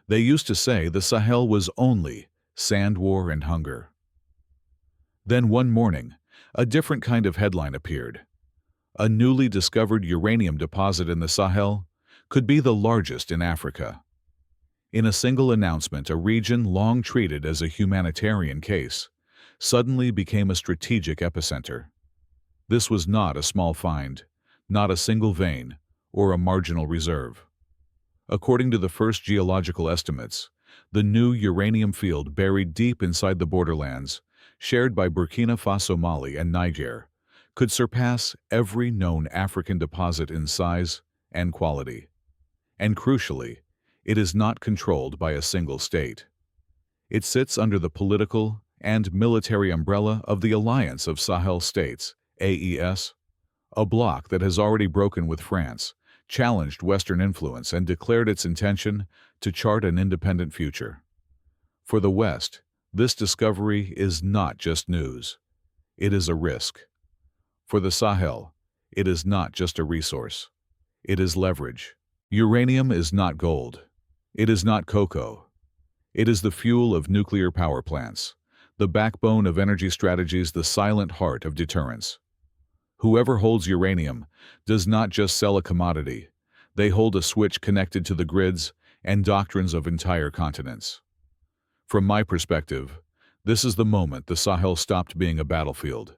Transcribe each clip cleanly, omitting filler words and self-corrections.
They used to say the Sahel was only sand war and hunger. Then one morning, a different kind of headline appeared. A newly discovered uranium deposit in the Sahel could be the largest in Africa. In a single announcement, a region long treated as a humanitarian case suddenly became a strategic epicenter. This was not a small find, not a single vein, or a marginal reserve. According to the first geological estimates, the new uranium field buried deep inside the borderlands, shared by Burkina Faso, Mali, and Niger, could surpass every known African deposit in size and quality. And crucially, it is not controlled by a single state. It sits under the political and military umbrella of the Alliance of Sahel States, AES, a bloc that has already broken with France, challenged Western influence, and declared its intention to chart an independent future. For the West, this discovery is not just news. It is a risk. For the Sahel, it is not just a resource. It is leverage. Uranium is not gold. It is not cocoa. It is the fuel of nuclear power plants, the backbone of energy strategies, the silent heart of deterrence. Whoever holds uranium does not just sell a commodity. They hold a switch connected to the grids and doctrines of entire continents. From my perspective, this is the moment the Sahel stopped being a battlefield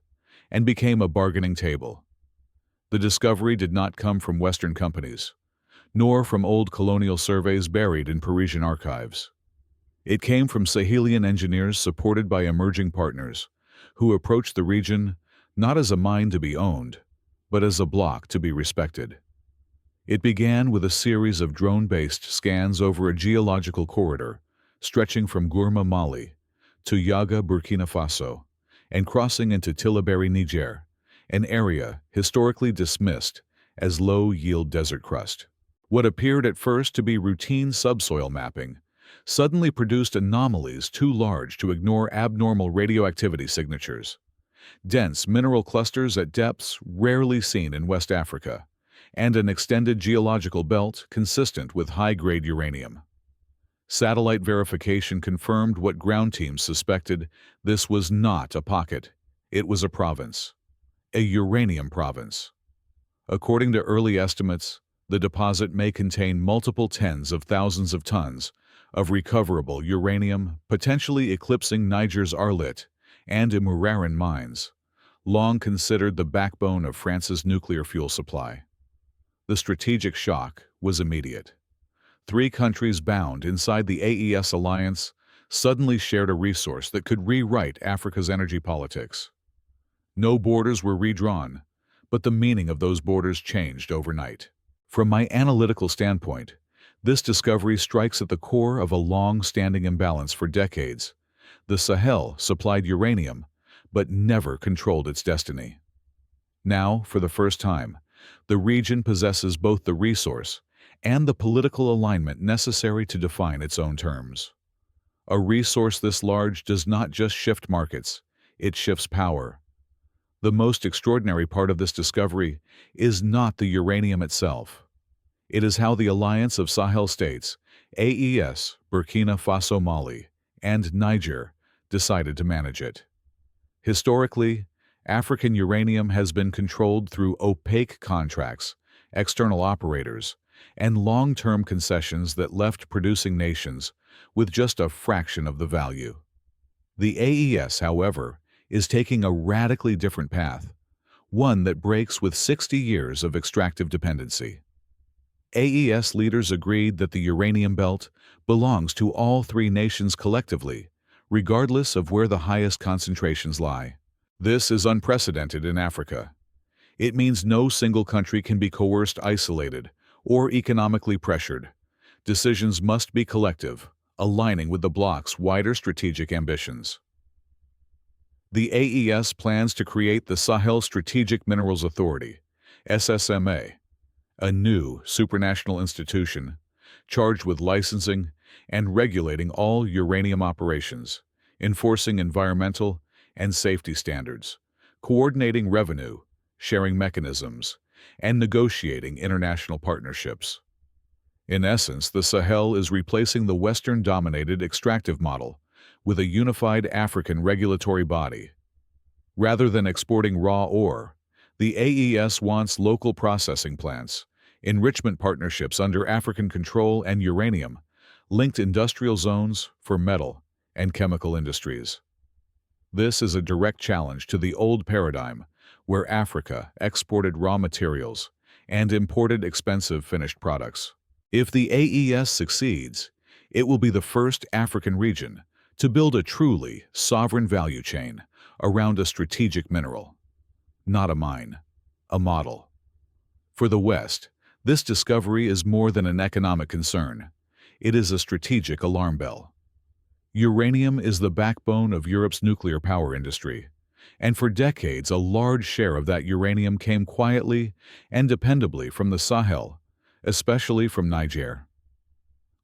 and became a bargaining table. The discovery did not come from Western companies, nor from old colonial surveys buried in Parisian archives. It came from Sahelian engineers supported by emerging partners who approached the region not as a mine to be owned, but as a bloc to be respected. It began with a series of drone-based scans over a geological corridor stretching from Gourma, Mali, to Yaga, Burkina Faso, and crossing into Tillabéri, Niger, an area historically dismissed as low-yield desert crust. What appeared at first to be routine subsoil mapping suddenly produced anomalies too large to ignore abnormal radioactivity signatures. Dense mineral clusters at depths rarely seen in West Africa, and an extended geological belt consistent with high-grade uranium. Satellite verification confirmed what ground teams suspected: this was not a pocket, it was a province. A uranium province. According to early estimates, the deposit may contain multiple tens of thousands of tons of recoverable uranium, potentially eclipsing Niger's Arlit and Imuraran mines, long considered the backbone of France's nuclear fuel supply. The strategic shock was immediate. Three countries bound inside the AES alliance suddenly shared a resource that could rewrite Africa's energy politics. No borders were redrawn, but the meaning of those borders changed overnight. From my analytical standpoint, this discovery strikes at the core of a long-standing imbalance for decades. The Sahel supplied uranium, but never controlled its destiny. Now, for the first time, the region possesses both the resource and the political alignment necessary to define its own terms. A resource this large does not just shift markets, it shifts power. The most extraordinary part of this discovery is not the uranium itself. It is how the Alliance of Sahel States, AES, Burkina Faso, Mali, and Niger decided to manage it. Historically, African uranium has been controlled through opaque contracts, external operators, and long-term concessions that left producing nations with just a fraction of the value. The AES, however, is taking a radically different path, one that breaks with 60 years of extractive dependency. AES leaders agreed that the uranium belt belongs to all three nations collectively, regardless of where the highest concentrations lie. This is unprecedented in Africa. It means no single country can be coerced, isolated, or economically pressured. Decisions must be collective, aligning with the bloc's wider strategic ambitions. The AES plans to create the Sahel Strategic Minerals Authority, SSMA, a new supranational institution charged with licensing and regulating all uranium operations, enforcing environmental and safety standards, coordinating revenue, sharing mechanisms, and negotiating international partnerships. In essence, the Sahel is replacing the Western-dominated extractive model with a unified African regulatory body. Rather than exporting raw ore, the AES wants local processing plants, enrichment partnerships under African control, and uranium-linked industrial zones for metal and chemical industries. This is a direct challenge to the old paradigm, where Africa exported raw materials and imported expensive finished products. If the AES succeeds, it will be the first African region to build a truly sovereign value chain around a strategic mineral. Not a mine, a model. For the West, this discovery is more than an economic concern. It is a strategic alarm bell. Uranium is the backbone of Europe's nuclear power industry, and for decades a large share of that uranium came quietly and dependably from the Sahel, especially from Niger.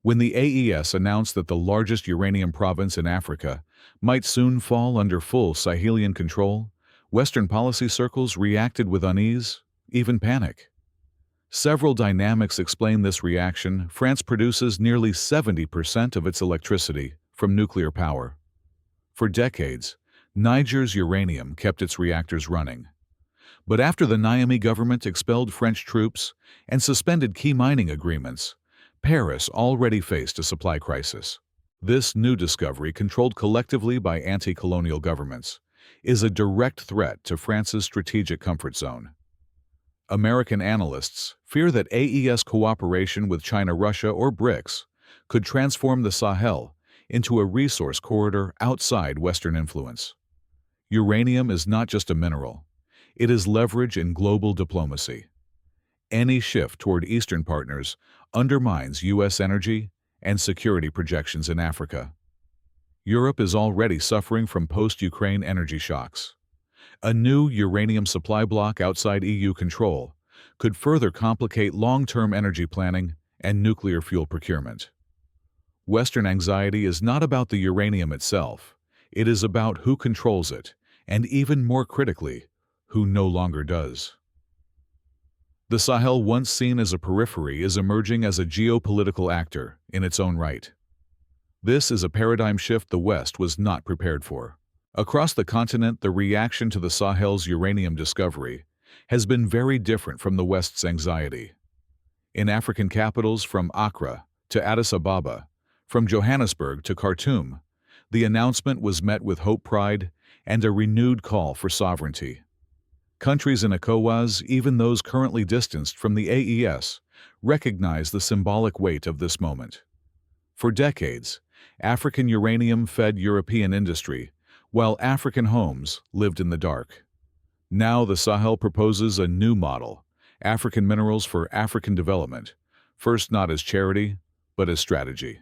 When the AES announced that the largest uranium province in Africa might soon fall under full Sahelian control, Western policy circles reacted with unease, even panic. Several dynamics explain this reaction. France produces nearly 70% of its electricity from nuclear power. For decades, Niger's uranium kept its reactors running. But after the Niamey government expelled French troops and suspended key mining agreements, Paris already faced a supply crisis. This new discovery, controlled collectively by anti-colonial governments, is a direct threat to France's strategic comfort zone. American analysts fear that AES cooperation with China, Russia, or BRICS could transform the Sahel into a resource corridor outside Western influence. Uranium is not just a mineral. It is leverage in global diplomacy. Any shift toward Eastern partners undermines U.S. energy and security projections in Africa. Europe is already suffering from post-Ukraine energy shocks. A new uranium supply block outside EU control could further complicate long-term energy planning and nuclear fuel procurement. Western anxiety is not about the uranium itself. It is about who controls it, and even more critically, who no longer does. The Sahel, once seen as a periphery, is emerging as a geopolitical actor in its own right. This is a paradigm shift the West was not prepared for. Across the continent, the reaction to the Sahel's uranium discovery has been very different from the West's anxiety. In African capitals, from Accra to Addis Ababa, from Johannesburg to Khartoum, the announcement was met with hope, pride, and a renewed call for sovereignty. Countries in ECOWAS, even those currently distanced from the AES, recognize the symbolic weight of this moment. For decades, African uranium fed European industry, while African homes lived in the dark. Now the Sahel proposes a new model, African minerals for African development, first not as charity, but as strategy.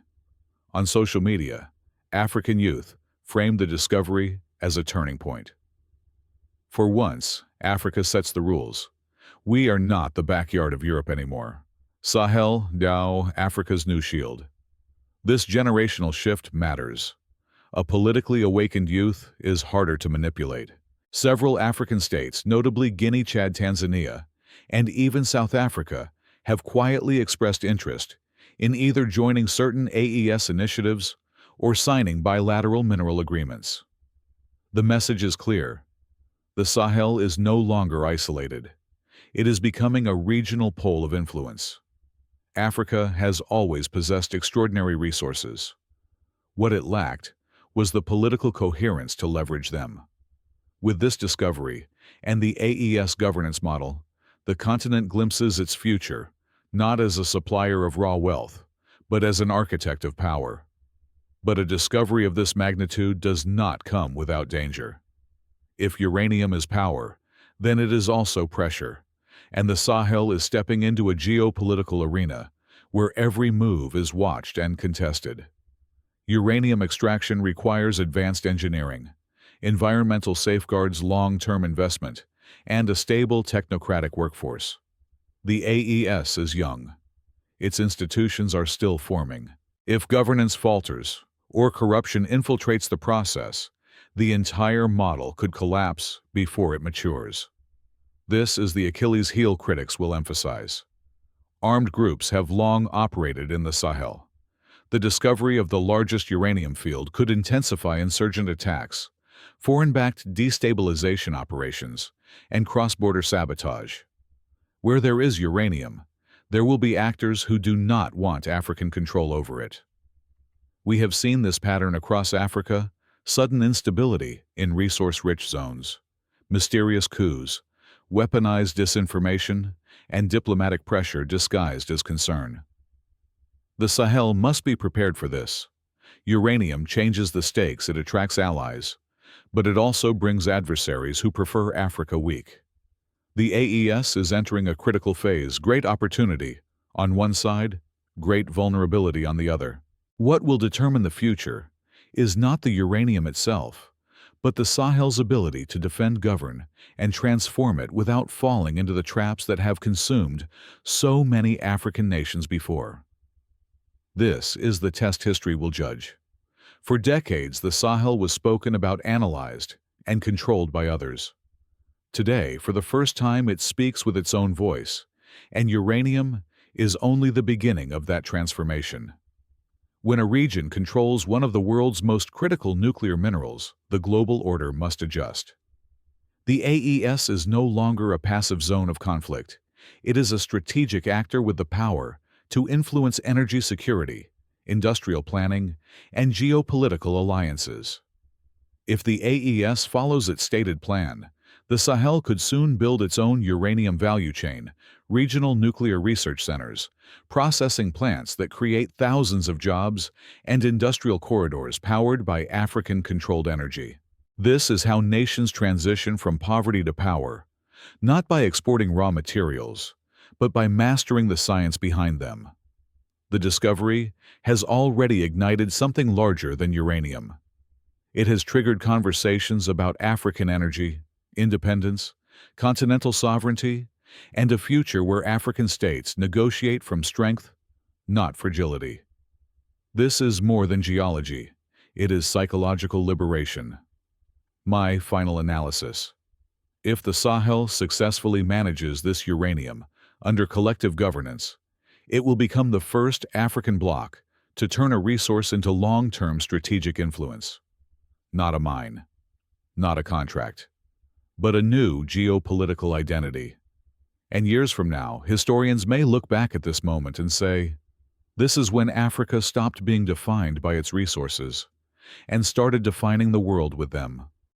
On social media, African youth framed the discovery as a turning point. For once, Africa sets the rules. We are not the backyard of Europe anymore. Sahel, now Africa's new shield. This generational shift matters. A politically awakened youth is harder to manipulate. Several African states, notably Guinea, Chad, Tanzania, and even South Africa, have quietly expressed interest in either joining certain AES initiatives or signing bilateral mineral agreements. The message is clear. The Sahel is no longer isolated. It is becoming a regional pole of influence. Africa has always possessed extraordinary resources. What it lacked was the political coherence to leverage them. With this discovery and the AES governance model, the continent glimpses its future, not as a supplier of raw wealth, but as an architect of power. But a discovery of this magnitude does not come without danger. If uranium is power, then it is also pressure, and the Sahel is stepping into a geopolitical arena where every move is watched and contested. Uranium extraction requires advanced engineering, environmental safeguards, long-term investment, and a stable technocratic workforce. The AES is young. Its institutions are still forming. If governance falters or corruption infiltrates the process, the entire model could collapse before it matures. This is the Achilles heel critics will emphasize. Armed groups have long operated in the Sahel. The discovery of the largest uranium field could intensify insurgent attacks, foreign-backed destabilization operations, and cross-border sabotage. Where there is uranium, there will be actors who do not want African control over it. We have seen this pattern across Africa: sudden instability in resource-rich zones, mysterious coups, weaponized disinformation, and diplomatic pressure disguised as concern. The Sahel must be prepared for this. Uranium changes the stakes, it attracts allies, but it also brings adversaries who prefer Africa weak. The AES is entering a critical phase: great opportunity on one side, great vulnerability on the other. What will determine the future is not the uranium itself, but the Sahel's ability to defend, govern, and transform it without falling into the traps that have consumed so many African nations before. This is the test history will judge. For decades, the Sahel was spoken about, analyzed, and controlled by others. Today, for the first time, it speaks with its own voice, and uranium is only the beginning of that transformation. When a region controls one of the world's most critical nuclear minerals, the global order must adjust. The AES is no longer a passive zone of conflict. It is a strategic actor with the power to influence energy security, industrial planning, and geopolitical alliances. If the AES follows its stated plan, the Sahel could soon build its own uranium value chain, regional nuclear research centers, processing plants that create thousands of jobs, and industrial corridors powered by African-controlled energy. This is how nations transition from poverty to power, not by exporting raw materials, but by mastering the science behind them. The discovery has already ignited something larger than uranium. It has triggered conversations about African energy, independence, continental sovereignty, and a future where African states negotiate from strength, not fragility. This is more than geology. It is psychological liberation. My final analysis: if the Sahel successfully manages this uranium under collective governance, it will become the first African bloc to turn a resource into long-term strategic influence. Not a mine, not a contract, but a new geopolitical identity. And years from now, historians may look back at this moment and say, this is when Africa stopped being defined by its resources and started defining the world with them.